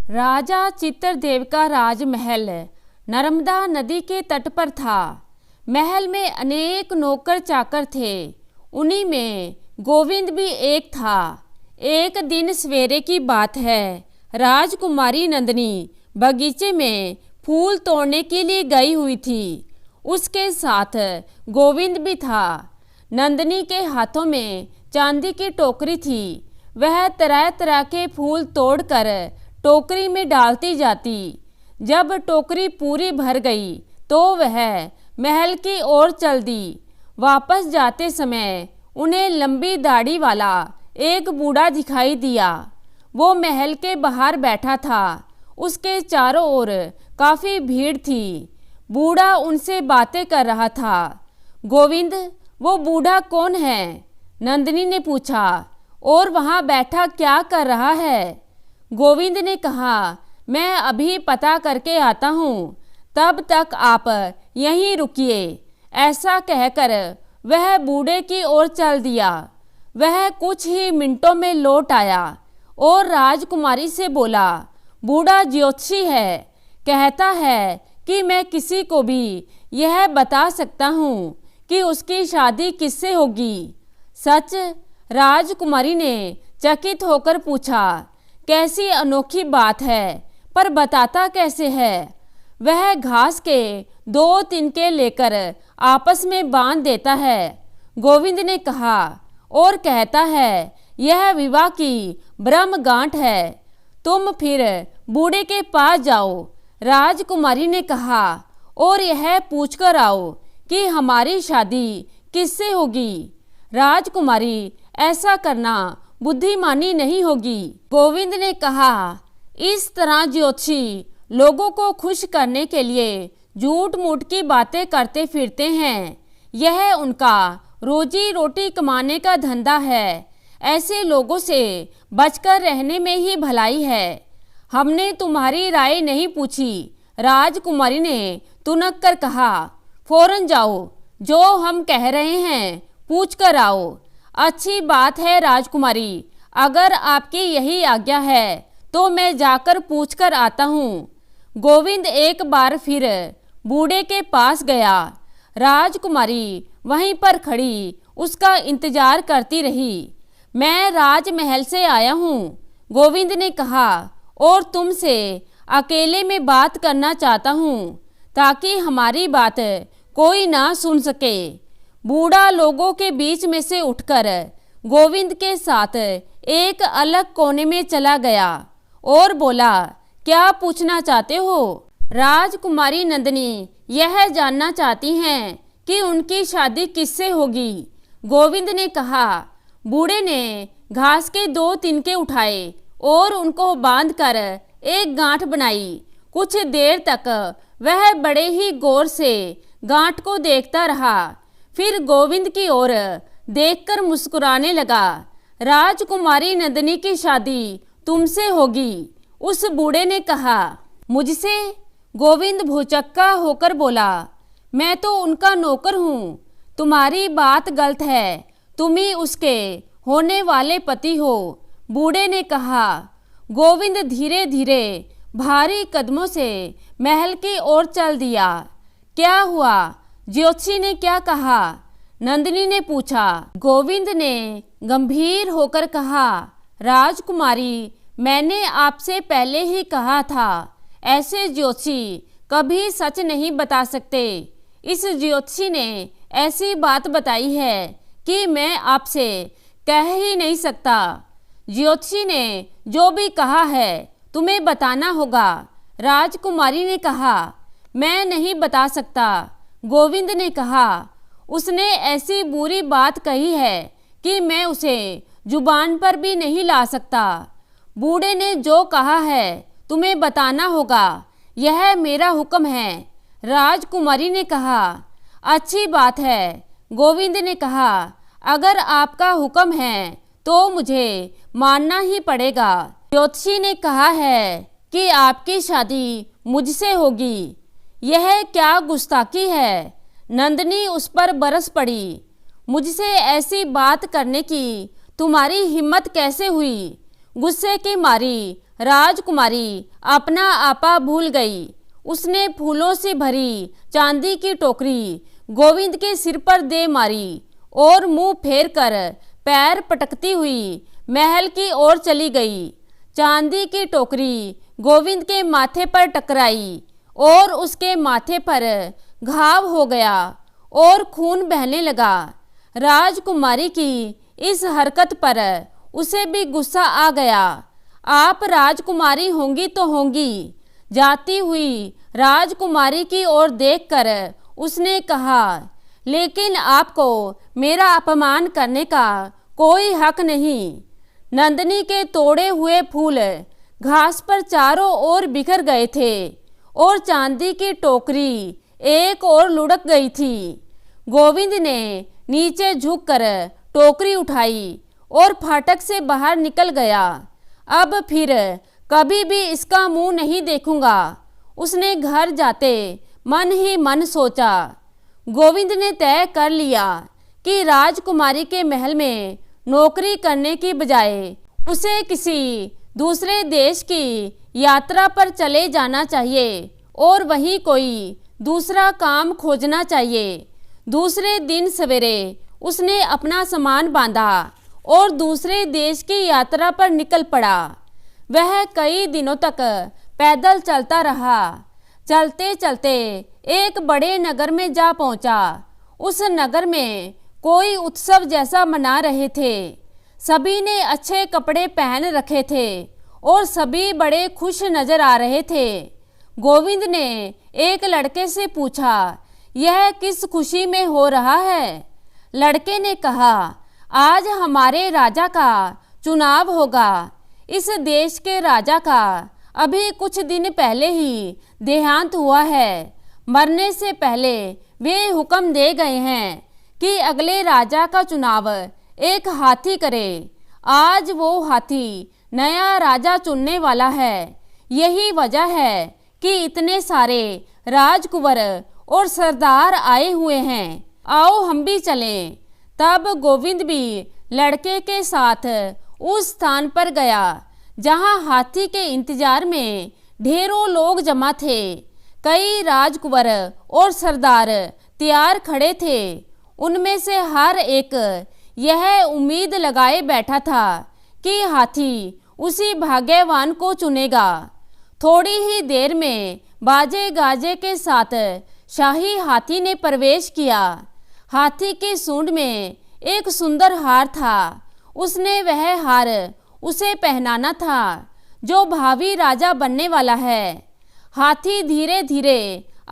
राजा चित्रदेव का राजमहल नर्मदा नदी के तट पर था। महल में अनेक नौकर चाकर थे, उन्हीं में गोविंद भी एक था। एक दिन सवेरे की बात है, राजकुमारी नंदिनी बगीचे में फूल तोड़ने के लिए गई हुई थी। उसके साथ गोविंद भी था। नंदिनी के हाथों में चांदी की टोकरी थी। वह तरह तरह के फूल तोड़कर टोकरी में डालती जाती। जब टोकरी पूरी भर गई तो वह महल की ओर चल दी। वापस जाते समय उन्हें लंबी दाढ़ी वाला एक बूढ़ा दिखाई दिया। वो महल के बाहर बैठा था। उसके चारों ओर काफ़ी भीड़ थी। बूढ़ा उनसे बातें कर रहा था। गोविंद, वो बूढ़ा कौन है? नंदिनी ने पूछा। और वहाँ बैठा क्या कर रहा है? गोविंद ने कहा, मैं अभी पता करके आता हूँ, तब तक आप यहीं रुकिए। ऐसा कहकर वह बूढ़े की ओर चल दिया। वह कुछ ही मिनटों में लौट आया और राजकुमारी से बोला, बूढ़ा ज्योतिषी है, कहता है कि मैं किसी को भी यह बता सकता हूँ कि उसकी शादी किससे होगी। सच? राजकुमारी ने चकित होकर पूछा। कैसी अनोखी बात है, पर बताता कैसे है? वह घास के 2 तिनके लेकर आपस में बांध देता है, गोविंद ने कहा, और कहता है यह विवाह की ब्रह्म गांठ है। तुम फिर बूढ़े के पास जाओ, राजकुमारी ने कहा, और यह पूछकर आओ कि हमारी शादी किससे होगी। राजकुमारी, ऐसा करना बुद्धिमानी नहीं होगी, गोविंद ने कहा। इस तरह ज्योतिषी लोगों को खुश करने के लिए झूठ मूठ की बातें करते फिरते हैं। यह उनका रोजी रोटी कमाने का धंधा है। ऐसे लोगों से बचकर रहने में ही भलाई है। हमने तुम्हारी राय नहीं पूछी, राजकुमारी ने तुनक कर कहा। फौरन जाओ, जो हम कह रहे हैं पूछ कर आओ। अच्छी बात है राजकुमारी, अगर आपकी यही आज्ञा है तो मैं जाकर पूछ कर आता हूँ। गोविंद एक बार फिर बूढ़े के पास गया। राजकुमारी वहीं पर खड़ी उसका इंतजार करती रही। मैं राजमहल से आया हूँ, गोविंद ने कहा, और तुमसे अकेले में बात करना चाहता हूँ ताकि हमारी बात कोई ना सुन सके। बूढ़ा लोगों के बीच में से उठकर गोविंद के साथ एक अलग कोने में चला गया और बोला, क्या पूछना चाहते हो? राजकुमारी नंदिनी यह जानना चाहती हैं कि उनकी शादी किससे होगी, गोविंद ने कहा। बूढ़े ने घास के 2 तिनके उठाए और उनको बांधकर एक गांठ बनाई। कुछ देर तक वह बड़े ही गौर से गांठ को देखता रहा, फिर गोविंद की ओर देखकर मुस्कुराने लगा। राजकुमारी नंदिनी की शादी तुमसे होगी, उस बूढ़े ने कहा। मुझसे? गोविंद भौचक्का होकर बोला। मैं तो उनका नौकर हूँ। तुम्हारी बात गलत है, तुम ही उसके होने वाले पति हो, बूढ़े ने कहा। गोविंद धीरे धीरे भारी कदमों से महल की ओर चल दिया। क्या हुआ? ज्योतिषी ने क्या कहा? नंदिनी ने पूछा। गोविंद ने गंभीर होकर कहा, राजकुमारी, मैंने आपसे पहले ही कहा था, ऐसे ज्योतिषी कभी सच नहीं बता सकते। इस ज्योतिषी ने ऐसी बात बताई है कि मैं आपसे कह ही नहीं सकता। ज्योतिषी ने जो भी कहा है तुम्हें बताना होगा, राजकुमारी ने कहा। मैं नहीं बता सकता, गोविंद ने कहा। उसने ऐसी बुरी बात कही है कि मैं उसे जुबान पर भी नहीं ला सकता। बूढ़े ने जो कहा है तुम्हें बताना होगा, यह मेरा हुक्म है, राजकुमारी ने कहा। अच्छी बात है, गोविंद ने कहा। अगर आपका हुक्म है तो मुझे मानना ही पड़ेगा। ज्योतिषी ने कहा है कि आपकी शादी मुझसे होगी। यह क्या गुस्ताखी है? नंदिनी उस पर बरस पड़ी। मुझसे ऐसी बात करने की तुम्हारी हिम्मत कैसे हुई? गुस्से की मारी राजकुमारी अपना आपा भूल गई। उसने फूलों से भरी चांदी की टोकरी गोविंद के सिर पर दे मारी और मुंह फेर कर पैर पटकती हुई महल की ओर चली गई। चांदी की टोकरी गोविंद के माथे पर टकराई और उसके माथे पर घाव हो गया और खून बहने लगा। राजकुमारी की इस हरकत पर उसे भी गुस्सा आ गया। आप राजकुमारी होंगी तो होंगी। जाती हुई राजकुमारी की ओर देखकर उसने कहा, लेकिन आपको मेरा अपमान करने का कोई हक नहीं। नंदिनी के तोड़े हुए फूल घास पर चारों ओर बिखर गए थे और चांदी की टोकरी एक ओर लुढ़क गई थी। गोविंद ने नीचे झुककर टोकरी उठाई और फाटक से बाहर निकल गया। अब फिर कभी भी इसका मुंह नहीं देखूंगा, उसने घर जाते मन ही मन सोचा। गोविंद ने तय कर लिया कि राजकुमारी के महल में नौकरी करने की बजाय उसे किसी दूसरे देश की यात्रा पर चले जाना चाहिए और वहीं कोई दूसरा काम खोजना चाहिए। दूसरे दिन सवेरे उसने अपना सामान बांधा और दूसरे देश की यात्रा पर निकल पड़ा। वह कई दिनों तक पैदल चलता रहा। चलते चलते एक बड़े नगर में जा पहुंचा। उस नगर में कोई उत्सव जैसा मना रहे थे। सभी ने अच्छे कपड़े पहन रखे थे और सभी बड़े खुश नजर आ रहे थे। गोविंद ने एक लड़के से पूछा, यह किस खुशी में हो रहा है? लड़के ने कहा, आज हमारे राजा का चुनाव होगा। इस देश के राजा का अभी कुछ दिन पहले ही देहांत हुआ है। मरने से पहले वे हुक्म दे गए हैं कि अगले राजा का चुनाव एक हाथी करे। आज वो हाथी नया राजा चुनने वाला है। यही वजह है कि इतने सारे राजकुंवर और सरदार आए हुए हैं। आओ हम भी चलें। तब गोविंद भी लड़के के साथ उस स्थान पर गया जहां हाथी के इंतजार में ढेरों लोग जमा थे। कई राजकुंवर और सरदार तैयार खड़े थे। उनमें से हर एक यह उम्मीद लगाए बैठा था कि हाथी उसी भाग्यवान को चुनेगा। थोड़ी ही देर में बाजे गाजे के साथ शाही हाथी ने प्रवेश किया। हाथी की सूंड में एक सुंदर हार था। उसने वह हार उसे पहनाना था जो भावी राजा बनने वाला है। हाथी धीरे धीरे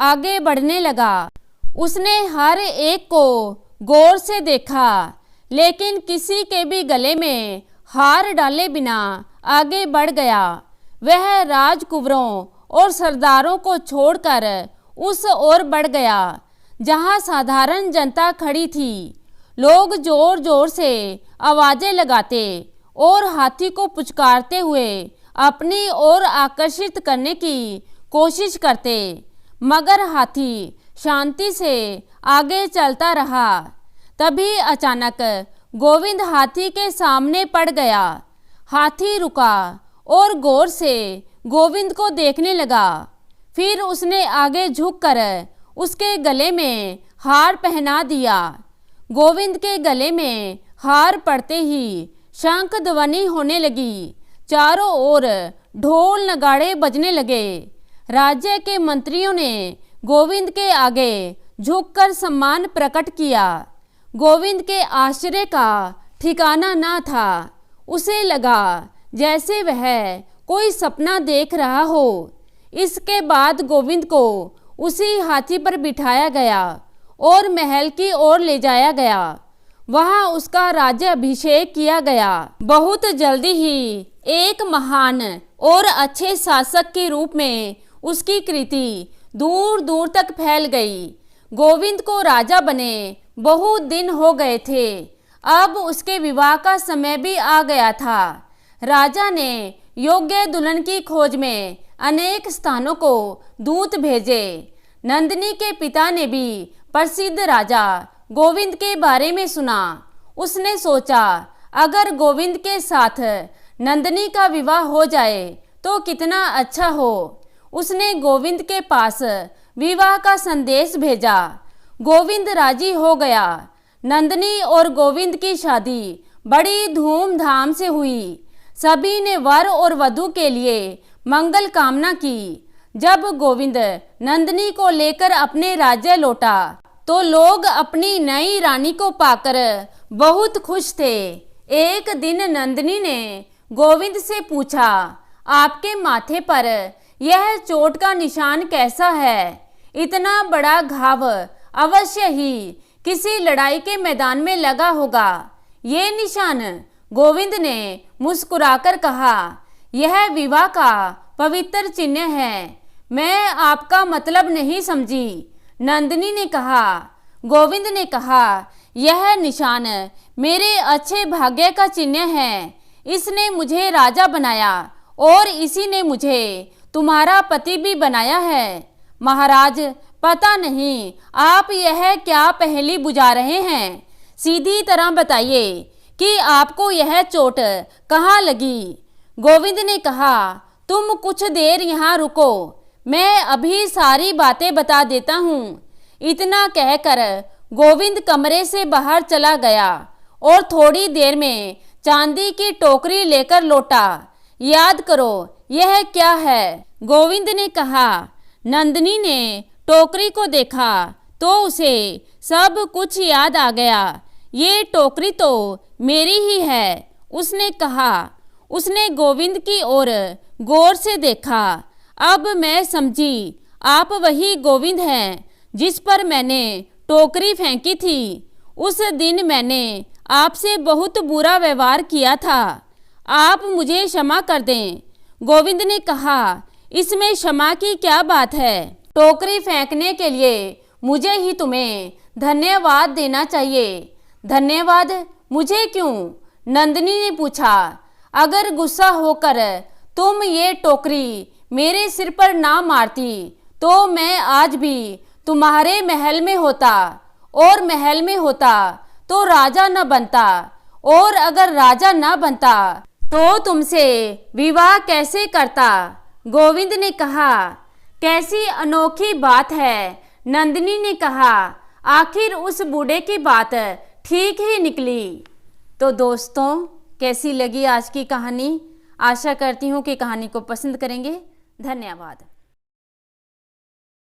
आगे बढ़ने लगा। उसने हर एक को गौर से देखा, लेकिन किसी के भी गले में हार डाले बिना आगे बढ़ गया। वह राजकुंवरों और सरदारों को छोड़कर उस ओर बढ़ गया जहां साधारण जनता खड़ी थी। लोग जोर जोर से आवाजें लगाते और हाथी को पुचकारते हुए अपनी ओर आकर्षित करने की कोशिश करते, मगर हाथी शांति से आगे चलता रहा। तभी अचानक गोविंद हाथी के सामने पड़ गया। हाथी रुका और गौर से गोविंद को देखने लगा। फिर उसने आगे झुककर उसके गले में हार पहना दिया। गोविंद के गले में हार पड़ते ही शंख ध्वनि होने लगी। चारों ओर ढोल नगाड़े बजने लगे। राज्य के मंत्रियों ने गोविंद के आगे झुककर सम्मान प्रकट किया। गोविंद के आश्चर्य का ठिकाना ना था। उसे लगा जैसे वह कोई सपना देख रहा हो। इसके बाद गोविंद को उसी हाथी पर बिठाया गया और महल की ओर ले जाया गया। वहां उसका राज्य अभिषेक किया गया। बहुत जल्दी ही एक महान और अच्छे शासक के रूप में उसकी कृति दूर दूर तक फैल गई। गोविंद को राजा बने बहुत दिन हो गए थे। अब उसके विवाह का समय भी आ गया था। राजा ने योग्य दुल्हन की खोज में अनेक स्थानों को दूत भेजे। नंदिनी के पिता ने भी प्रसिद्ध राजा गोविंद के बारे में सुना। उसने सोचा, अगर गोविंद के साथ नंदिनी का विवाह हो जाए तो कितना अच्छा हो। उसने गोविंद के पास विवाह का संदेश भेजा। गोविंद राजी हो गया। नंदिनी और गोविंद की शादी बड़ी धूमधाम से हुई। सभी ने वर और वधू के लिए मंगल कामना की। जब गोविंद नंदिनी को लेकर अपने राज्य लौटा तो लोग अपनी नई रानी को पाकर बहुत खुश थे। एक दिन नंदिनी ने गोविंद से पूछा, आपके माथे पर यह चोट का निशान कैसा है? इतना बड़ा घाव अवश्य ही किसी लड़ाई के मैदान में लगा होगा। ये निशान? गोविंद ने मुस्कुराकर कहा, यह विवाह का पवित्र चिन्ह है। मैं आपका मतलब नहीं समझी। नंदिनी ने कहा। गोविंद ने कहा, यह निशान मेरे अच्छे भाग्य का चिन्ह है। इसने मुझे राजा बनाया और इसी ने मुझे तुम्हारा पति भी बनाया है। महाराज, पता नहीं आप यह क्या पहेली बुझा रहे हैं। सीधी तरह बताइए कि आपको यह चोट कहाँ लगी। गोविंद ने कहा, तुम कुछ देर यहाँ रुको, मैं अभी सारी बातें बता देता हूँ। इतना कहकर गोविंद कमरे से बाहर चला गया और थोड़ी देर में चांदी की टोकरी लेकर लौटा। याद करो, यह क्या है? गोविंद ने कहा। नंदिनी ने टोकरी को देखा तो उसे सब कुछ याद आ गया। ये टोकरी तो मेरी ही है, उसने कहा। उसने गोविंद की ओर गौर से देखा। अब मैं समझी, आप वही गोविंद हैं जिस पर मैंने टोकरी फेंकी थी। उस दिन मैंने आपसे बहुत बुरा व्यवहार किया था। आप मुझे क्षमा कर दें। गोविंद ने कहा, इसमें क्षमा की क्या बात है? टोकरी फेंकने के लिए मुझे ही तुम्हें धन्यवाद देना चाहिए। धन्यवाद? मुझे क्यों? नंदिनी ने पूछा। अगर गुस्सा होकर तुम ये टोकरी मेरे सिर पर ना मारती तो मैं आज भी तुम्हारे महल में होता, और महल में होता तो राजा न बनता, और अगर राजा न बनता तो तुमसे विवाह कैसे करता? गोविंद ने कहा। कैसी अनोखी बात है, नंदिनी ने कहा। आखिर उस बूढ़े की बात ठीक ही निकली। तो दोस्तों, कैसी लगी आज की कहानी? आशा करती हूँ कि कहानी को पसंद करेंगे। धन्यवाद।